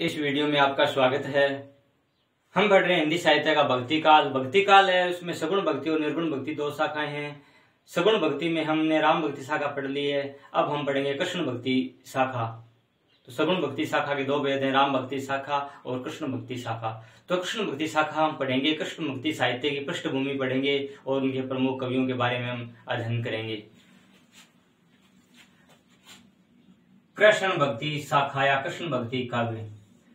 इस वीडियो में आपका स्वागत है। हम पढ़ रहे हैं हिंदी साहित्य का भक्ति काल। भक्ति काल है, उसमें सगुण भक्ति और निर्गुण भक्ति दो शाखाएं हैं। सगुण भक्ति में हमने राम भक्ति शाखा पढ़ ली है, अब हम पढ़ेंगे कृष्ण भक्ति शाखा। तो सगुण भक्ति शाखा के दो भेद हैं, राम भक्ति शाखा और कृष्ण भक्ति शाखा। तो कृष्ण भक्ति शाखा हम पढ़ेंगे, कृष्ण भक्ति साहित्य की पृष्ठभूमि पढ़ेंगे और उनके प्रमुख कवियों के बारे में हम अध्ययन करेंगे। कृष्ण भक्ति शाखा या कृष्ण भक्ति काव्य।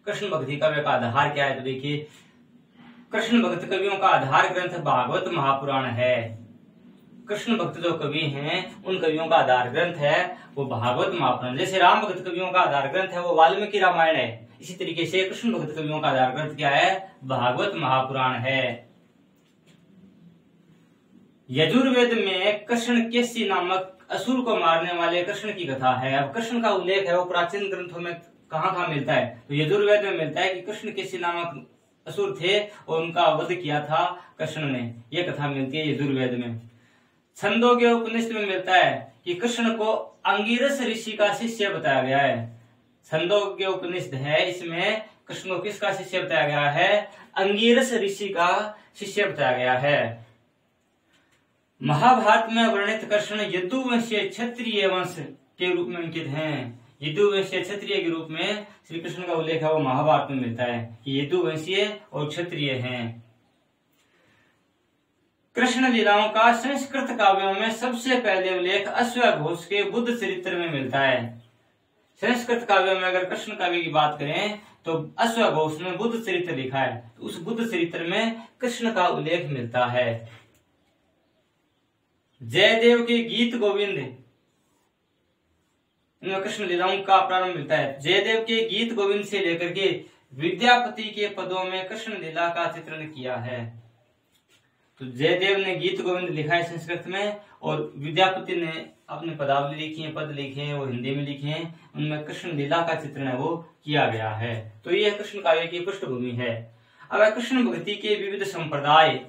कृष्ण भक्ति काव्य का आधार क्या है? तो देखिए, कृष्ण भक्त कवियों का आधार ग्रंथ भागवत महापुराण है। कृष्ण भक्त जो कवि हैं उन कवियों का आधार ग्रंथ है वो भागवत महापुराण। जैसे राम भक्त कवियों का आधार ग्रंथ है वो वाल्मीकि रामायण है, इसी तरीके से कृष्ण भक्त कवियों का आधार ग्रंथ क्या है? भागवत महापुराण है। यजुर्वेद में कृष्ण केसी नामक असुर को मारने वाले कृष्ण की कथा है। अब कृष्ण का उल्लेख है वो प्राचीन ग्रंथों में कहाँ मिलता है? तो यजुर्वेद में मिलता है कि कृष्ण केसी नामक असुर थे और उनका वध किया था कृष्ण ने, ये कथा मिलती है यजुर्वेद में। छंदोग्य उपनिषद में मिलता है कि कृष्ण को अंगिरस ऋषि का शिष्य बताया गया है। छंदोग्य उपनिषद है, इसमें कृष्ण को किसका शिष्य बताया गया है? अंगिरस ऋषि का शिष्य बताया गया है। महाभारत में वर्णित कृष्ण यदुवंशीय क्षत्रिय वंश के रूप में अंकित हैं। यदुवंशीय क्षत्रिय के रूप में श्री कृष्ण का उल्लेख है वो महाभारत में मिलता है कि यदुवंशीय और क्षत्रिय हैं। कृष्ण लीलाओं का संस्कृत काव्यों में सबसे पहले उल्लेख अश्वघोष के बुद्ध चरित्र में मिलता है। संस्कृत काव्यों में अगर कृष्ण काव्य की बात करें तो अश्वघोष ने बुद्ध चरित्र लिखा है, तो उस बुद्ध चरित्र में कृष्ण का उल्लेख मिलता है। जयदेव के गीत गोविंद इनमें कृष्ण लीलाओं का प्रारंभ मिलता है। जयदेव के गीत गोविंद से लेकर के विद्यापति के पदों में कृष्ण लीला का चित्रण किया है। तो जयदेव ने गीत गोविंद लिखा है संस्कृत में और विद्यापति ने अपने पदावली लिखी है, पद लिखे हैं, वो हिंदी में लिखे हैं, उनमें कृष्ण लीला का चित्रण है वो किया गया है। तो ये कृष्ण काव्य की पृष्ठभूमि है। अब कृष्ण भक्ति के विविध संप्रदाय,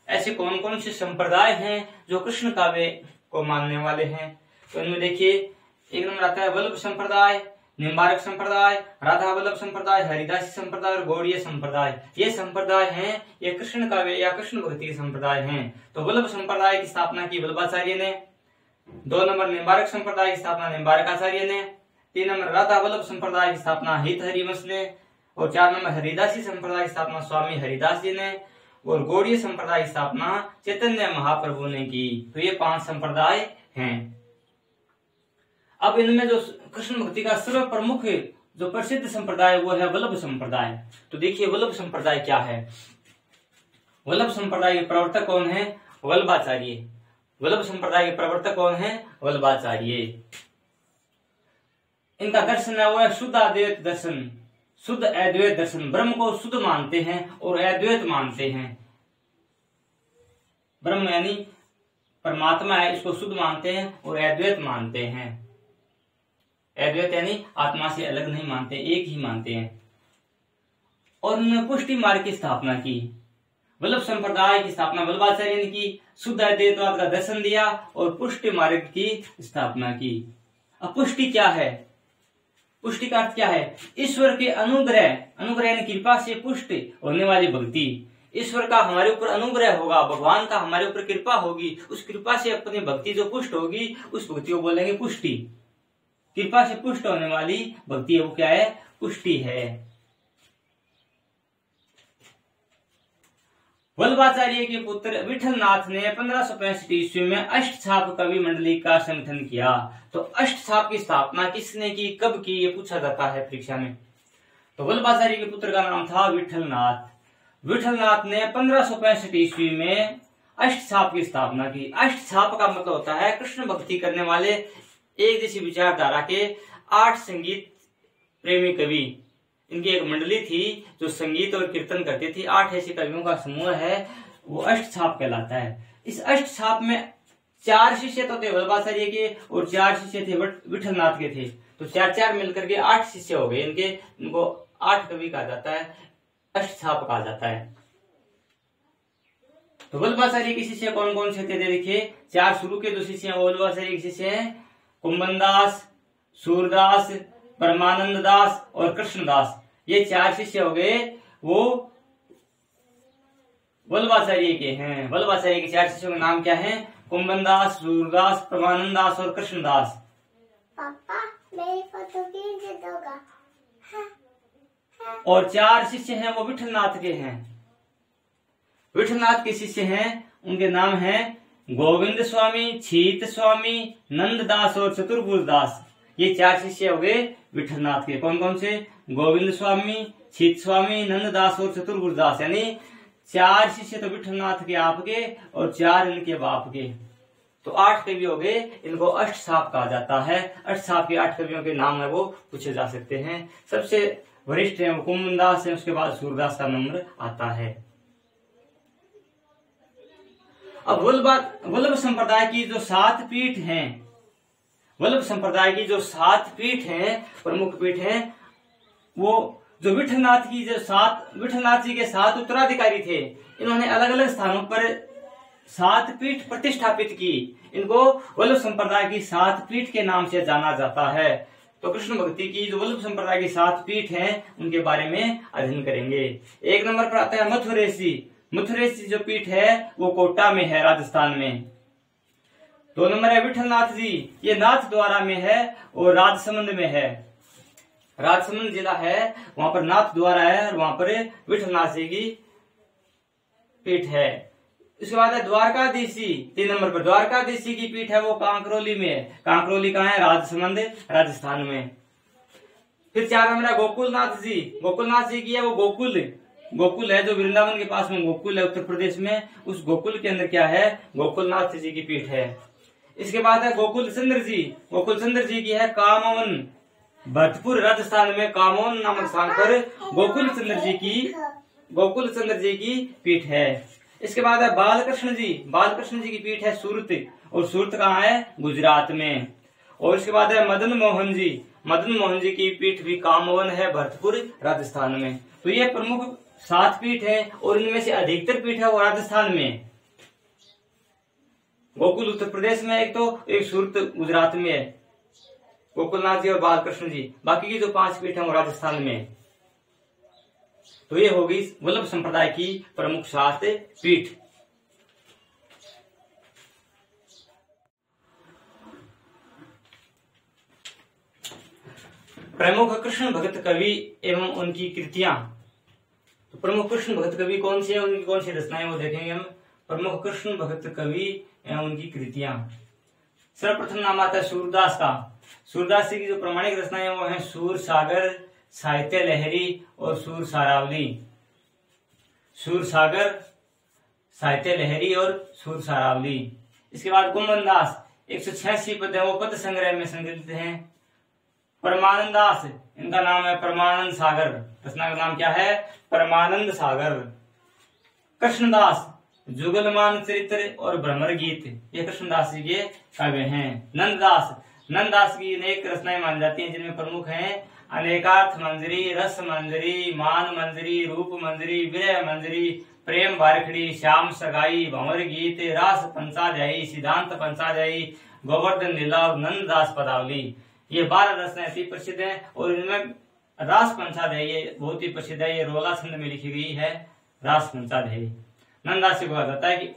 ऐसे कौन कौन से संप्रदाय हैं जो कृष्ण काव्य को मानने वाले हैं? तो इनमें देखिए, एक नंबर आता है वल्लभ संप्रदाय, निम्बारक संप्रदाय, राधा वल्लभ संप्रदाय, हरिदासी संप्रदाय और गौड़ीय संप्रदाय। ये संप्रदाय हैं, ये कृष्ण काव्य या कृष्ण भक्ति के संप्रदाय हैं। तो वल्लभ संप्रदाय की स्थापना की वल्लभाचार्य ने, 2 नंबर निम्बारक संप्रदाय की स्थापना निम्बारकाचार्य ने, 3 नंबर राधा वल्लभ संप्रदाय की स्थापना हित हरिवंश ने और 4 नंबर हरिदासी संप्रदाय की स्थापना स्वामी हरिदास जी ने और गौड़ीय संप्रदाय की स्थापना चैतन्य महाप्रभु ने की। तो ये 5 संप्रदाय हैं। अब इनमें जो कृष्ण भक्ति का सर्व प्रमुख जो प्रसिद्ध संप्रदाय वो है वल्लभ संप्रदाय। तो देखिए वल्लभ संप्रदाय क्या है? वल्लभ संप्रदाय के प्रवर्तक कौन है? वल्लभाचार्य। वल्लभ संप्रदाय के प्रवर्तक कौन है? वल्लभाचार्य। इनका दर्शन है वो है शुद्ध अद्वैत दर्शन, शुद्ध अद्वैत दर्शन। ब्रह्म को शुद्ध मानते हैं और अद्वैत मानते हैं। ब्रह्म यानी परमात्मा है, इसको शुद्ध मानते हैं और अद्वैत मानते हैं। अद्वैत यानी आत्मा से अलग नहीं मानते, एक ही मानते हैं। और उन्होंने पुष्टि मार्ग की स्थापना की। वल्लभ संप्रदाय की स्थापना वल्लभाचार्य ने की, शुद्ध अद्वैतवाद का दर्शन दिया और पुष्टि मार्ग की स्थापना की। अब पुष्टि क्या है? पुष्टि का अर्थ क्या है? ईश्वर के अनुग्रह, अनुग्रह यानी कृपा से पुष्ट होने वाली भक्ति। ईश्वर का हमारे ऊपर अनुग्रह होगा, भगवान का हमारे ऊपर कृपा होगी, उस कृपा से अपनी भक्ति जो पुष्ट होगी उस भक्ति को बोलेंगे पुष्टि। कृपा से पुष्ट होने वाली भक्ति है वो क्या है? पुष्टि है। वल्लभाचार्य के पुत्र विठलनाथ ने 1565 ईस्वी में अष्टछाप कवि मंडली का संगठन किया। तो अष्टछाप की स्थापना किसने की, कब की, ये पूछा जाता है परीक्षा में। तो वल्लभाचार्य के पुत्र का नाम था विठलनाथ। विठलनाथ ने 1565 ईस्वी में अष्टछाप की स्थापना की। अष्टछाप का मतलब होता है कृष्ण भक्ति करने वाले एक जैसी विचारधारा के 8 संगीत प्रेमी कवि। इनकी एक मंडली थी जो संगीत और कीर्तन करती थी। 8 ऐसे कवियों का समूह है वो अष्टछाप कहलाता है। इस अष्टछाप में 4 शिष्य तो थे वल्लभाचार्य के और 4 शिष्य थे विठलनाथ के थे। तो 4-4 मिलकर के 8 शिष्य हो गए इनके। इनको 8 कवि कहा जाता है, अष्टछाप कहा जाता है। तो वल्लभाचार्य के शिष्य कौन कौन से थे? देखिए 4 शुरू के जो शिष्य हैं वल्लभाचार्य के शिष्य हैं कुंभनदास, सूरदास, परमानंद दास और कृष्णदास। ये 4 शिष्य हो गए वो वल्लभाचार्य के हैं। वल्लभाचार्य के 4 शिष्यों के नाम क्या हैं? कुंभनदास, सूरदास, परमानंद दास और कृष्णदास। पापा मेरी फोटो खींच दोगा? और 4 शिष्य हैं वो विठलनाथ के हैं। विठलनाथ के शिष्य हैं, उनके नाम हैं गोविंद स्वामी, छीत स्वामी, नंददास और चतुर्भुज दास। ये 4 शिष्य हो गए विठलनाथ के। कौन कौन से? गोविंद स्वामी, छीत स्वामी, नंददास और चतुर्भुज दास। यानी 4 शिष्य तो विठलनाथ के आपके और 4 इनके बाप के। तो 8 कवि हो गए। इनको अष्टसाप कहा जाता है। अष्टसाप के 8 कवियों के नाम है वो पूछे जा सकते हैं। सबसे वरिष्ठ है वो कुंभनदास है, उसके बाद सूरदास का नंबर आता है। अब वल्लभ संप्रदाय की जो 7 पीठ हैं, वल्लभ संप्रदाय की जो 7 पीठ हैं, प्रमुख पीठ हैं, वो जो विठलनाथ जी के 7 उत्तराधिकारी थे, इन्होंने अलग अलग स्थानों पर 7 पीठ प्रतिष्ठापित की। इनको वल्लभ संप्रदाय की 7 पीठ के नाम से जाना जाता है। तो कृष्ण भक्ति की जो वल्लभ संप्रदाय की 7 पीठ हैं, उनके बारे में अध्ययन करेंगे। 1 नंबर पर आता है मथुरेसी। मथुरेसी जो पीठ है वो कोटा में है, राजस्थान में। 2 नंबर है विठलनाथ जी, ये नाथ द्वारा में है और राजसमंद में है। राजसमंद जिला है, वहां पर नाथ द्वारा है और वहां पर विठलनाथ जी की पीठ है। उसके बाद है द्वारकाधीशी। 3 नंबर पर द्वारकाधीशी की पीठ है वो कांकरोली में है। कांकरोली कहाँ है? राजसमंद, राजस्थान में। फिर 4 नंबर है गोकुलनाथ जी। गोकुलनाथ जी की है वो गोकुल है जो वृंदावन के पास में गोकुल है उत्तर प्रदेश में, उस गोकुल के अंदर क्या है? गोकुलनाथ जी की पीठ है। इसके बाद है गोकुल चंद्र जी। गोकुल चंद्र जी की है कामवन, भरतपुर राजस्थान में कामवन नामक स्थान पर गोकुल चंद्र जी की पीठ है। इसके बाद है बालकृष्ण जी। बालकृष्ण जी की पीठ है सूरत, और सूरत कहाँ है? गुजरात में। और इसके बाद है मदन मोहन जी। मदन मोहन जी की पीठ भी कामवन है, भरतपुर राजस्थान में। तो ये प्रमुख 7 पीठ है और इनमें से अधिकतर पीठ है वो राजस्थान में। गोकुल उत्तर प्रदेश में एक सूरत गुजरात में है, गोकुलनाथ जी और बालकृष्ण जी। बाकी की जो 5 पीठ है वो राजस्थान में। तो ये होगी वल्लभ संप्रदाय की प्रमुख 7 पीठ। प्रमुख कृष्ण भक्त कवि एवं उनकी कृतियां। तो प्रमुख कृष्ण भक्त कवि कौन से हैं, उनकी कौन सी रचनाएं वो देखेंगे हम। प्रमुख कृष्ण भक्त कवि एवं उनकी कृतियां। सर्वप्रथम नाम आता है सूरदास का। सूरदास जी की जो प्रामाणिक रचनाएं वो हैं सूर सागर, साहित्य लहरी और सूर सारावली। सूर सागर, साहित्य लहरी और सूर सारावली। इसके बाद कुंभनदास 186 पद है वो पद संग्रह में संकलित हैं। परमानंद दास, इनका नाम है परमानंद सागर। रचना का नाम क्या है? परमानंद सागर। कृष्णदास जुगलमान चरित्र और भ्रमर गीत, ये कृष्णदास जी के काव्य हैं। नंददास की अनेक रचनाएं मानी जाती हैं, जिनमें प्रमुख हैं अनेकार्थ मंजरी, रस मंजरी, मान मंजरी, रूप मंजरी, विरह मंजरी, प्रेम बारखड़ी, श्याम सगाई, भंवर गीत, रास पंचाध्यायी, सिद्धांत पंचाध्यायी, गोवर्धन लीला और नंददास पदावली। ये 12 रचनाएं ऐसी प्रसिद्ध हैं और इनमें रास पंचाध्यायी बहुत ही प्रसिद्ध है। ये रोला छंद में लिखी गई है रास पंचाध्यायी। नंददास को कहा जाता है कि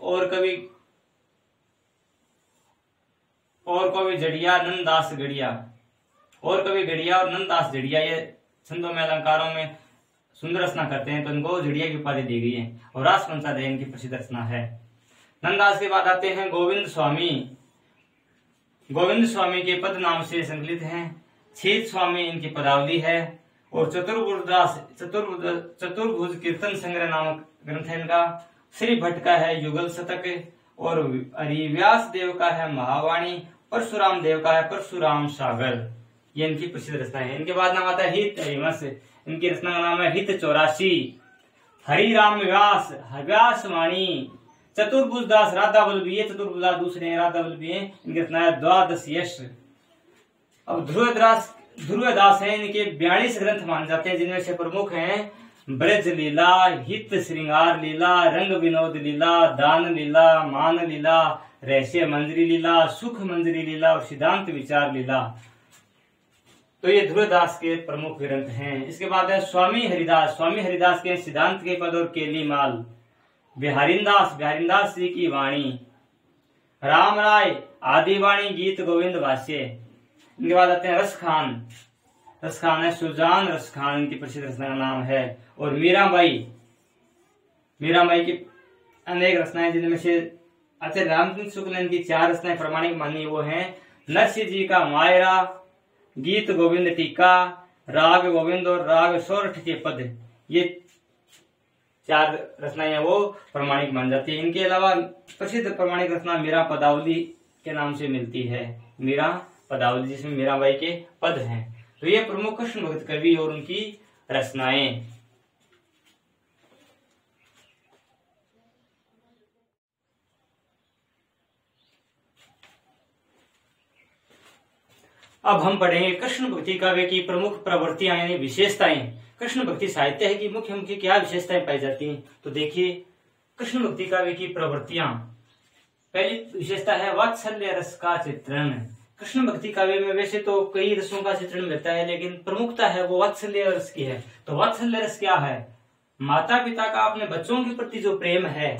और कवि जड़िया, नंददास गड़िया। और कवि गड़िया और नंददास जड़िया, ये छंदों में अलंकारों में सुंदर रचना करते हैं, तो इनको जड़िया की उपाधि दी गई है। और रास पंचाध्याय इनकी प्रसिद्ध रचना है। नंददास के बाद आते हैं गोविंद स्वामी। गोविंद स्वामी के पद नाम से संकलित हैं। छीत स्वामी इनकी पदावली है। और चतुर्भुज कीर्तन संग्रह नामक ग्रंथ है इनका। श्री भट्ट का है युगल शतक और हरिव्यास देव का है महावाणी। परशुराम देव का है परशुराम सागर। ये इनकी प्रसिद्ध रचना है। इनके बाद नाम आता है हित हरिवंश। इनकी रचना का नाम है हित 84। हरिराम व्यास वाणी। चतुर्भुज दास राधा वल्लभी, चतुर्भुज दास दूसरे हैं, राधा वल्लभी हैं। इनकी रचना है 12 यश। अब ध्रुव दास हैं, इनके 42 ग्रंथ माने जाते हैं, जिनमें से प्रमुख हैं ब्रज लीला, हित श्रृंगार लीला, रंग विनोद लीला, दान लीला, मान लीला, रहस्य मंजरी लीला, सुख मंजरी लीला और सिद्धांत विचार लीला। तो ये ध्रुवदास के प्रमुख ग्रंथ हैं। इसके बाद है स्वामी हरिदास के सिद्धांत के पद और केली माल, बिहारीदास जी की वाणी, राम राय आदि वाणी, गीत गोविंद भाष्य। इनके बाद आते हैं रसखान है सुजान रसखान, इनकी प्रसिद्ध रचना का नाम है। और मीराबाई की अनेक रचनाएं, जिनमें से आचार्य रामचंद्र शुक्ल ने इनकी 4 रचनाएं प्रमाणिक मानी। वो हैं नरसिंह जी का मायरा, गीत गोविंद टीका, राग गोविंद और राग सोरठ के पद। ये 4 रचनाएं वो प्रमाणिक मान जाती है। इनके अलावा प्रसिद्ध प्रमाणिक रचना मीरा पदावली के नाम से मिलती है, मीरा पदावली, जिसमें मीराबाई के पद हैं। तो ये प्रमुख कृष्ण भक्त कवि और उनकी रचनाएं। अब हम पढ़ेंगे कृष्ण भक्ति काव्य की प्रमुख प्रवृत्तियां यानी विशेषताएं। कृष्ण भक्ति साहित्य है कि मुख्य क्या विशेषताएं पाई जाती हैं। तो देखिए कृष्ण भक्ति काव्य की प्रवृत्तियां। पहली विशेषता है वात्सल्य रस का चित्रण। कृष्ण भक्ति काव्य में वैसे तो कई रसों का चित्रण मिलता है, लेकिन प्रमुखता है वो वात्सल्य रस की है। तो वात्सल्य रस क्या है? माता पिता का अपने बच्चों के प्रति जो प्रेम है,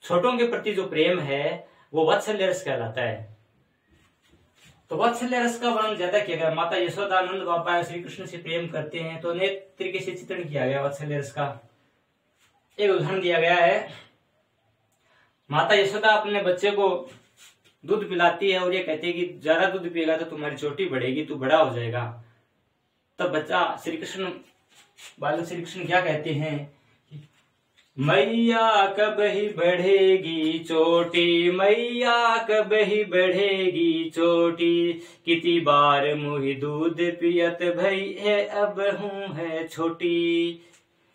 छोटों के प्रति जो प्रेम है, वो वात्सल्य रस कहलाता है। तो वात्सल्य रस का वर्णन ज्यादा किया गया। माता यशोदा नंद बाबा श्री कृष्ण से प्रेम करते हैं, तो अनेक तरीके से चित्रण किया गया वात्सल्य रस का। एक उदाहरण दिया गया है, माता यशोदा अपने बच्चे को दूध पिलाती है और ये कहती है कि ज्यादा दूध पिएगा तो तुम्हारी चोटी बढ़ेगी, तू बड़ा हो जाएगा। तब बच्चा बालक श्री कृष्ण क्या कहते हैं, मैया कब ही बढ़ेगी चोटी, मैया कब ही बढ़ेगी चोटी, कितनी बार मुही दूध पियत भई है, अब हूँ है छोटी।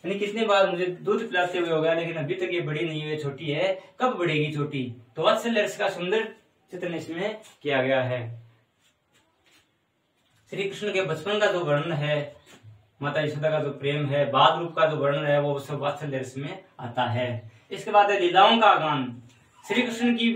यानी कितने बार मुझे दूध पिलाते हुए हो गया, लेकिन अभी तक ये बड़ी नहीं हुई, छोटी है, कब बढ़ेगी छोटी। तो वात्सल्य रस का सुंदर चित्रण इसमें किया गया है। श्री कृष्ण के बचपन का जो वर्णन है, माता यशोदा का जो प्रेम है, बाल रूप का जो वर्णन है, वो सब वात्सल्य रस में आता है। इसके बाद है लीलाओं का गान। श्री कृष्ण की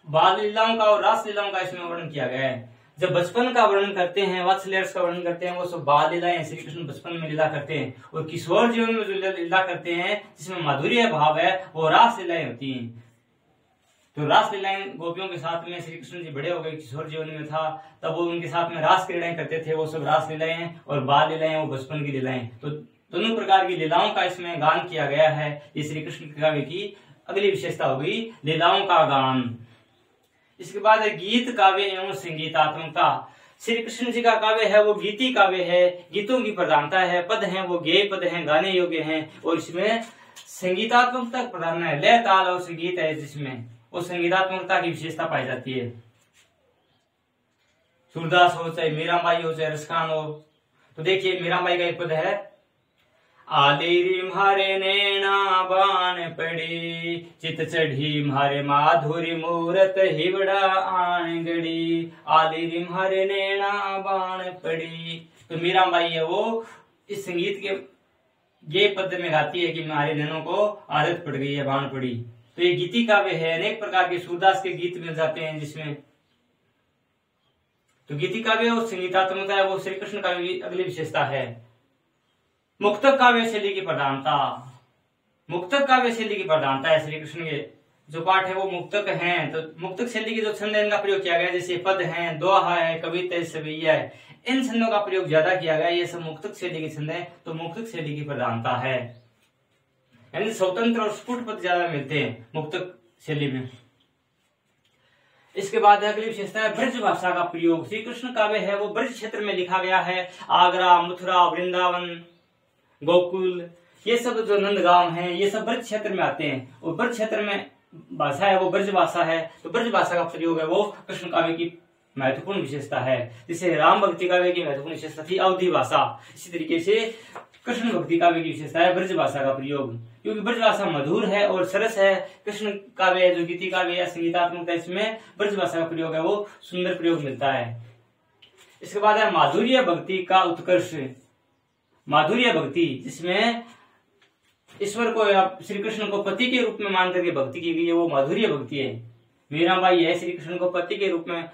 बाल लीलाओं का और रास लीलाओं का इसमें वर्णन किया गया है। जब बचपन का वर्णन करते हैं, वात्सल्य रस का वर्णन करते हैं, वो सब बाल लीलाएं श्री कृष्ण बचपन में लीला करते हैं। और किशोर जीवन में जो लीला करते हैं, जिसमें माधुर्य भाव है, वो रास लीलाएं होती हैं। तो रास लीलाएं गोपियों के साथ में श्री कृष्ण जी बड़े हो गए, किशोर जीवन में था, तब वो उनके साथ में रास क्रीड़ाएं करते थे, वो सब रास लीलाएं। और बाल लीलाएं वो बचपन की लीलाएं। तो दोनों प्रकार की लीलाओं का इसमें गान किया गया है। ये श्री कृष्ण काव्य की अगली विशेषता होगी, लीलाओं का गान। इसके बाद है गीत काव्य एवं संगीतात्मकता। श्री कृष्ण जी का काव्य है वो गीति काव्य है, गीतों की प्रधानता है, पद हैं वो गेय पद हैं, गाने योग्य हैं। और इसमें संगीतात्मकता प्रधान है, लय ताल और संगीत है, जिसमें वो संगीतात्मकता की विशेषता पाई जाती है। सूरदास हो चाहे मीराबाई हो चाहे रसखान हो। तो देखिए मीराबाई का एक पद है, आली म्हारे नैना बाण पड़ी, चित चढ़ी म्हारे माधुरी मूरत हिवड़ा आंगड़ी, आली म्हारे नैना बाण पड़ी। तो मीराबाई है वो इस संगीत के ये पद में गाती है कि हमारे नैनों को आदत पड़ गई है, बाण पड़ी। तो ये गीति काव्य है। अनेक प्रकार के सूरदास के गीत मिल जाते हैं जिसमें। तो गीति काव्य और संगीतात्मकता है वो श्री कृष्ण काव्य की अगली विशेषता है। मुक्तक काव्य शैली की प्रधानता। मुक्तक काव्य शैली की प्रधानता है श्री कृष्ण के जो पाठ है वो मुक्तक हैं। तो मुक्तक शैली के जो छंद है इनका प्रयोग किया गया, जैसे पद हैं, दोहा है, कविता है, सवैया है, इन छंदों का प्रयोग ज्यादा किया गया। ये सब मुक्तक शैली के छंद है। तो मुक्तक शैली की प्रधानता है, यानी स्वतंत्र और स्फुट पद ज्यादा मिलते हैं मुक्तक शैली में। इसके बाद अगली विशेषता है ब्रज भाषा का प्रयोग। श्री कृष्ण काव्य है वो ब्रज क्षेत्र में लिखा गया है। आगरा, मथुरा, वृंदावन, गोकुल, ये सब जो नंदगांव हैं, ये सब ब्रज क्षेत्र में आते हैं। और ब्रज क्षेत्र में भाषा है वो ब्रज भाषा है। तो ब्रज भाषा का प्रयोग है वो कृष्ण काव्य की महत्वपूर्ण विशेषता है। जैसे राम भक्ति काव्य की महत्वपूर्ण विशेषता थी अवधि भाषा, इसी तरीके से कृष्ण भक्ति काव्य की विशेषता है ब्रज भाषा का प्रयोग, क्योंकि ब्रज भाषा मधुर है और सरस है। कृष्ण काव्य जो गीति काव्य या संगीतात्मक है, इसमें ब्रज भाषा का प्रयोग है वो सुंदर प्रयोग मिलता है। इसके बाद है माधुर्य भक्ति का उत्कर्ष। माधुर्य भक्ति जिसमें ईश्वर को या श्री कृष्ण को पति के रूप में मान करके भक्ति की गई है, वो माधुर्य भक्ति है। मीराबाई है श्री कृष्ण को पति के रूप में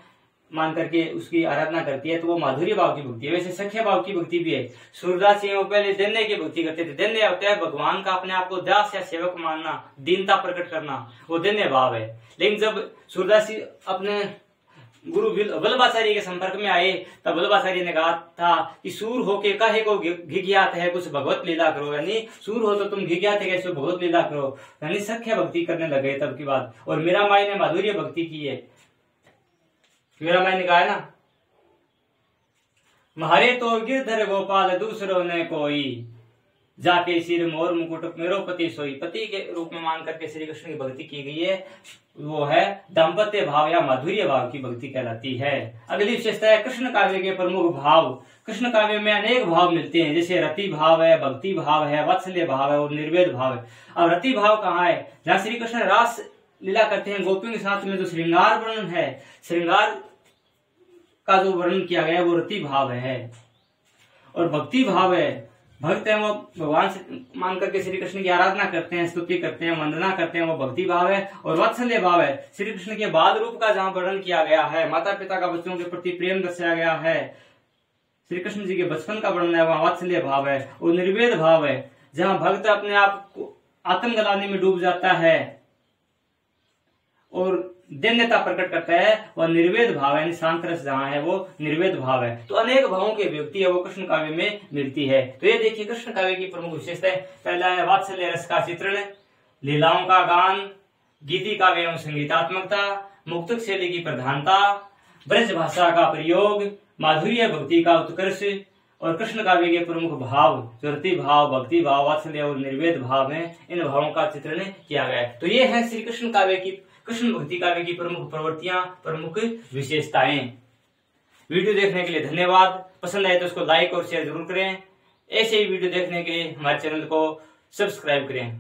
मान करके उसकी आराधना करती है तो वो माधुर्य भाव की भक्ति है। वैसे सख्य भाव की भक्ति भी है। सूरदास जी वो पहले दैन्य की भक्ति करते थे। दैन्य होता है भगवान का अपने आप को दास या सेवक मानना, दीनता प्रकट करना, वो दैन्य भाव है। लेकिन जब सूरदास जी अपने गुरु वल्लभाचार्य के संपर्क में आए तब वल्लभाचार्य ने कहा था कि सूर होके काहे को घिघियात है, कुछ भगवत लीला करो। यानी सूर हो तो तुम घिघियात है कैसे भगवत लीला करो। यानी सख्य भक्ति करने लगे तब की बात। और मीरा माई ने माधुर्य भक्ति की है। मीरा माई ने कहा है ना, मारे तो गिरधर गोपाल दूसरों ने कोई, जाके सिर मोर मुकुट मेरो पति सोई। पति के रूप में मान करके श्री कृष्ण की भक्ति की गई है, वो है दाम्पत्य भाव या माधुर्य भाव की भक्ति कहलाती है। अगली विशेषता है कृष्ण काव्य के प्रमुख भाव। कृष्ण काव्य में अनेक भाव मिलते हैं, जैसे रति भाव है, भक्ति भाव है, वात्सल्य भाव है और निर्वेद भाव है। अब रति भाव कहाँ है? जहाँ श्री कृष्ण रास लीला करते हैं गोपियों के साथ में, जो श्रृंगार वर्णन है, श्रृंगार का जो वर्णन किया गया है वो रति भाव है। और भक्ति भाव है, भक्त है वो भगवान से मान करके श्री कृष्ण की आराधना करते हैं, स्तुति करते हैं, वंदना करते हैं, वो भक्ति भाव है। और वात्सल्य भाव है, श्री कृष्ण के बाल रूप का जहाँ वर्णन किया गया है, माता पिता का बच्चों के प्रति प्रेम दर्शाया गया है, श्री कृष्ण जी के बचपन का वर्णन है, वहाँ वात्सल्य भाव है। और निर्वेद भाव है, जहाँ भक्त अपने आप को आत्मग्लानि में डूब जाता है और दैन्यता प्रकट करता है, वह निर्वेद भाव है। शांत रस जहाँ है वो निर्वेद भाव है। तो अनेक भावों की अभिव्यक्ति है वो कृष्ण काव्य में मिलती है। तो ये देखिए कृष्ण काव्य की प्रमुख विशेषता है। पहला है वात्सल्य रस का चित्रण, लीलाओं का गान, गीति काव्य एवं संगीतात्मकता, मुक्तक शैली की प्रधानता, ब्रज भाषा का प्रयोग, माधुर्य भक्ति का उत्कर्ष। और कृष्ण काव्य के प्रमुख भाव जो रति भाव, भक्ति भाव, वात्सल्य और निर्वेद भाव है, इन भावों का चित्रण किया गया है। तो ये है श्री कृष्ण काव्य की, कृष्ण भक्ति काव्य की प्रमुख प्रवृत्तियां, प्रमुख विशेषताएं। वीडियो देखने के लिए धन्यवाद। पसंद आए तो उसको लाइक और शेयर जरूर करें। ऐसे ही वीडियो देखने के लिए हमारे चैनल को सब्सक्राइब करें।